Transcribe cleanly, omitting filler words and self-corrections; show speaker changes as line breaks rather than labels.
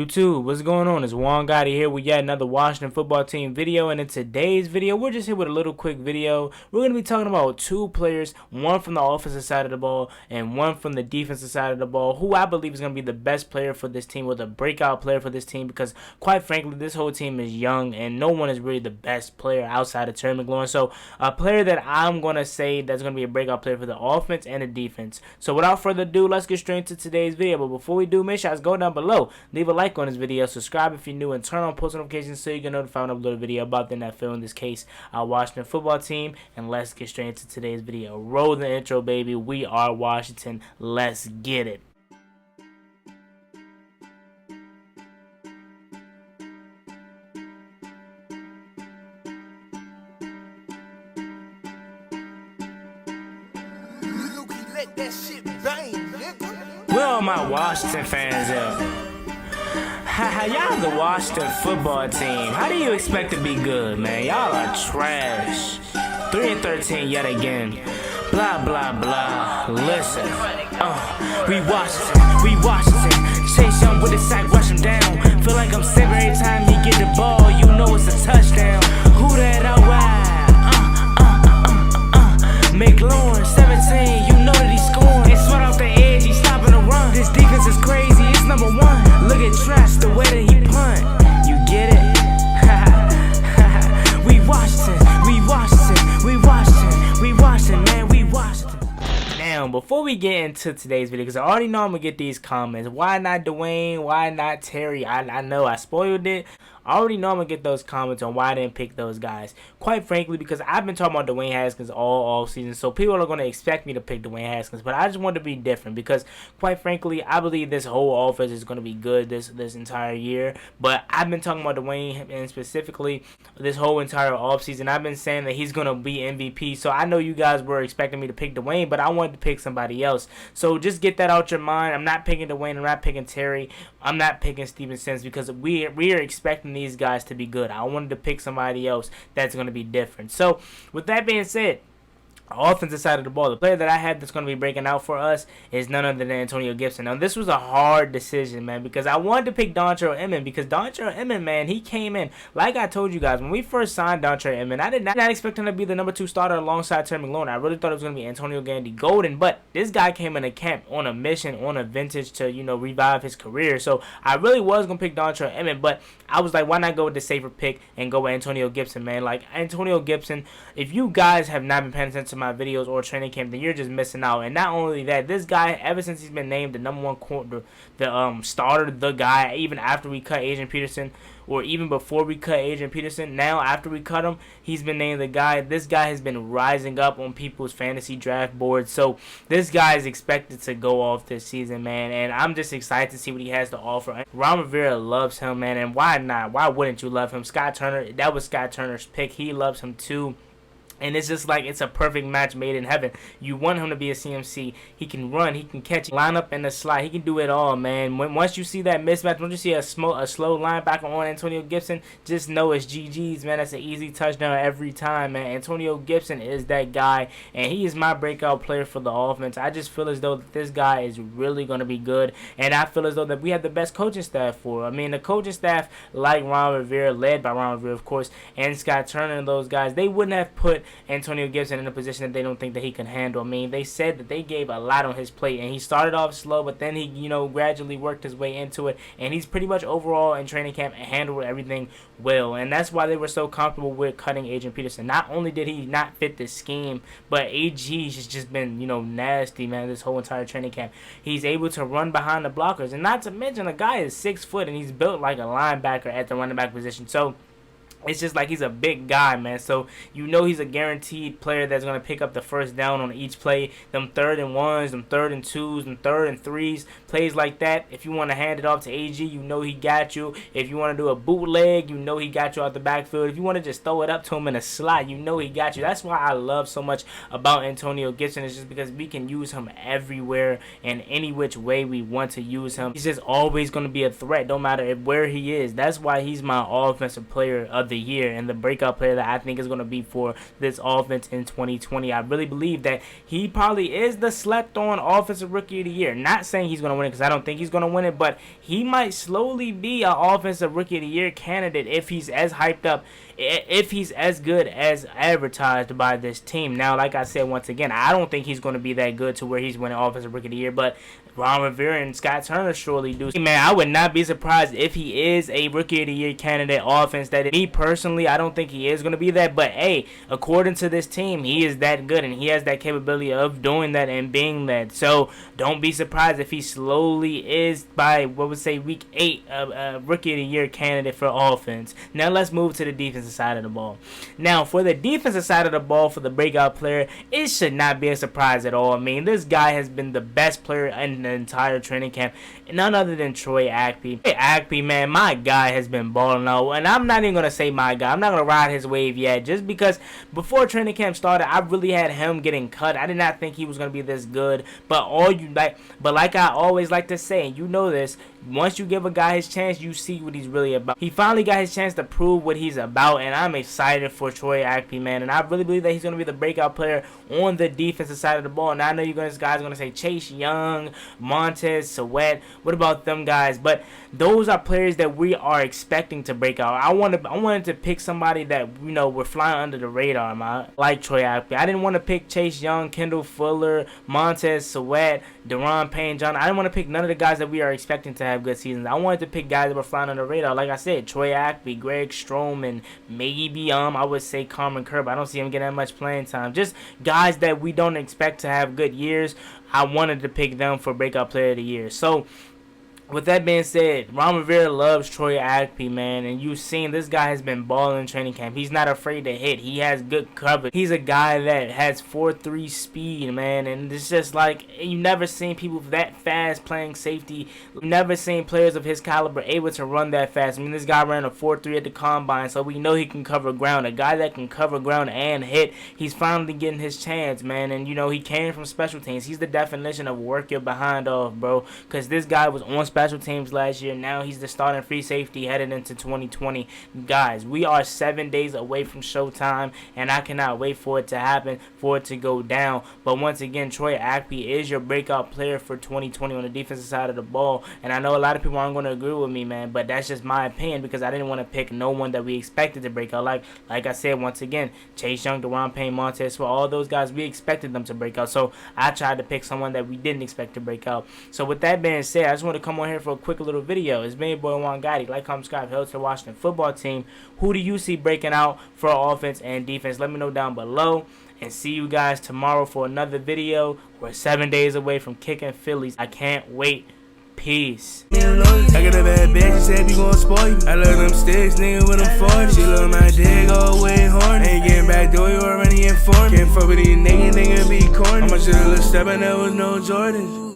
YouTube, what's going on? It's Juan Gotti here with yet another Washington football team video, and in today's video, we're just here with a little quick video. We're going to be talking about two players, one from the offensive side of the ball and one from the defensive side of the ball, who I believe is going to be the best player for this team, or the breakout player for this team, because quite frankly, this whole team is young and no one is really the best player outside of Terry McLaurin. So a player that I'm going to say that's going to be a breakout player for the offense and the defense. So without further ado, let's get straight into today's video. But before we do, make sure you go down below, leave a like on this video, subscribe if you're new, and turn on post notifications so you get notified when I upload a video about the NFL, in this case our Washington football team. And let's get straight into today's video. Roll the intro, baby. We are Washington. Let's get it. Where all my Washington fans at? Y'all the Washington football team. How do you expect to be good, man? Y'all are trash. 3-13 yet again. Blah, blah, blah. Listen. We Washington. Chase young with the sack, rush him down. Feel like I'm sick every time he get the ball. You know it's a touchdown. Who that out wide? McLaurin, 17. You know that he's scoring. It's sweat off the edge. He's stopping the run. This defense is crazy. It's number one. Look at Trash, the way that he punt. You get it? We Washington, man, we Washington. Now, before we get into today's video, because I already know I'm going to get these comments. Why not Dwayne? Why not Terry? I know I spoiled it. I already know I'm going to get those comments on why I didn't pick those guys. Quite frankly, because I've been talking about Dwayne Haskins all season, so people are going to expect me to pick Dwayne Haskins. But I just want to be different because, quite frankly, I believe this whole offense is going to be good this entire year. But I've been talking about Dwayne, and specifically this whole entire offseason. I've been saying that he's going to be MVP. So I know you guys were expecting me to pick Dwayne, but I wanted to pick somebody else. So just get that out your mind. I'm not picking Dwayne. I'm not picking Terry. I'm not picking Steven Sims, because we are expecting these guys to be good. I wanted to pick somebody else that's going to be different. So with that being said, offensive side of the ball, the player that I had that's going to be breaking out for us is none other than Antonio Gibson. Now, this was a hard decision, man, because I wanted to pick Dontrell Inman, because Dontrell Inman, man, he came in, like I told you guys, when we first signed Dontrell Inman, I did not expect him to be the number 2 starter alongside Terry McLaurin. I really thought it was going to be Antonio Gandy Golden, but this guy came into camp on a mission, on a vintage to, revive his career. So I really was going to pick Dontrell Inman, but I was like, why not go with the safer pick and go with Antonio Gibson, man? Like, Antonio Gibson, if you guys have not been paying attention to my videos or training camp, then you're just missing out. And not only that, this guy, ever since he's been named the number 1 corner, the starter, the guy, even after we cut Adrian Peterson, or even before we cut Adrian Peterson, now after we cut him, he's been named the guy. This guy has been rising up on people's fantasy draft boards. So this guy is expected to go off this season, man, and I'm just excited to see what he has to offer. Ron Rivera loves him, man, and why not? Why wouldn't you love him? Scott Turner, that was Scott Turner's pick. He loves him too. And it's just like, it's a perfect match made in heaven. You want him to be a CMC. He can run. He can catch. Line up in the slot. He can do it all, man. Once you see that mismatch, once you see a slow linebacker on Antonio Gibson, just know it's GG's, man. That's an easy touchdown every time, man. Antonio Gibson is that guy, and he is my breakout player for the offense. I just feel as though that this guy is really going to be good, and I feel as though that we have the best coaching staff for. I mean, the coaching staff, like Ron Rivera, led by Ron Rivera, of course, and Scott Turner and those guys, they wouldn't have put Antonio Gibson in a position that they don't think that he can handle. I mean, they said that they gave a lot on his plate, and he started off slow, but then he, gradually worked his way into it, and he's pretty much overall in training camp handled everything well, and that's why they were so comfortable with cutting Adrian Peterson. Not only did he not fit the scheme, but AG has just been, nasty, man, this whole entire training camp. He's able to run behind the blockers, and not to mention, the guy is 6 foot, and he's built like a linebacker at the running back position. So it's just like he's a big guy, man. So he's a guaranteed player that's going to pick up the first down on each play. Them 3rd and 1s, them 3rd and 2s, them 3rd and 3s, plays like that. If you want to hand it off to AG, he got you. If you want to do a bootleg, he got you out the backfield. If you want to just throw it up to him in a slot, he got you. That's why I love so much about Antonio Gibson. It's just because we can use him everywhere and any which way we want to use him. He's just always going to be a threat, no matter where he is. That's why he's my offensive player of the year and the breakout player that I think is going to be for this offense in 2020. I really believe that he probably is the slept-on offensive rookie of the year. Not saying he's going to win it because I don't think he's going to win it, but he might slowly be an offensive rookie of the year candidate if he's as hyped up, if he's as good as advertised by this team. Now, like I said, once again, I don't think he's going to be that good to where he's winning offensive rookie of the year, but Ron Rivera and Scott Turner surely do. Man, I would not be surprised if he is a rookie of the year candidate offense. That me personally, I don't think he is going to be that, but hey, according to this team, he is that good and he has that capability of doing that and being that. So don't be surprised if he slowly is, by what would say week 8, a rookie of the year candidate for offense. Now let's move to the defensive side of the ball. Now for the defensive side of the ball for the breakout player, it should not be a surprise at all. I mean, this guy has been the best player in the entire training camp, none other than Troy Ackbee. Hey, Ackbee, man, my guy has been balling out, and I'm not even gonna say my guy. I'm not gonna ride his wave yet, just because before training camp started, I really had him getting cut. I did not think he was gonna be this good, but like I always like to say, and you know this, once you give a guy his chance, you see what he's really about. He finally got his chance to prove what he's about, and I'm excited for Troy Ackbee, man. And I really believe that he's going to be the breakout player on the defensive side of the ball. And I know this guy's going to say Chase Young, Montez Sweat. What about them guys? But those are players that we are expecting to break out. I wanted to pick somebody that, you know, were flying under the radar, man, like Troy Ackbee. I didn't want to pick Chase Young, Kendall Fuller, Montez Sweat, Deron Payne-John. I didn't want to pick none of the guys that we are expecting to have good seasons. I wanted to pick guys that were flying under the radar. Like I said, Troy Ackbee, Greg Stroman, maybe I would say Carmen Curb. I don't see him getting that much playing time. Just guys that we don't expect to have good years. I wanted to pick them for breakout player of the year. So with that being said, Ron Rivera loves Troy Ackbee, man, and you've seen this guy has been balling in training camp. He's not afraid to hit. He has good coverage. He's a guy that has 4.3 speed, man, and it's just like you've never seen people that fast playing safety. You've never seen players of his caliber able to run that fast. I mean, this guy ran a 4.3 at the combine, so we know he can cover ground. A guy that can cover ground and hit, he's finally getting his chance, man, and you know, he came from special teams. He's the definition of work your behind off, bro, because this guy was on special teams last year. Now he's the starting free safety headed into 2020. Guys, we are 7 days away from showtime, and I cannot wait for it to happen, for it to go down. But once again, Troy Ackbee is your breakout player for 2020 on the defensive side of the ball. And I know a lot of people aren't going to agree with me, man, but that's just my opinion because I didn't want to pick no one that we expected to break out. Like I said, once again, Chase Young, Deron Payne, Montez, for all those guys, we expected them to break out. So I tried to pick someone that we didn't expect to break out. So with that being said, I just want to come on here for a quick little video. It's me, boy Juan Gotti. Like, comment, subscribe, help to the Washington football team. Who do you see breaking out for offense and defense? Let me know down below. And see you guys tomorrow for another video. We're 7 days away from kicking Phillies. I can't wait. Peace. I got a bad bitch, she said we gon' spoil you. I love them sticks, nigga, with them 40. She love my dick all the way hard. Ain't getting back door, you already informed. Can't fuck with these niggas, nigga be corny. I'ma just a little step and there was no Jordan.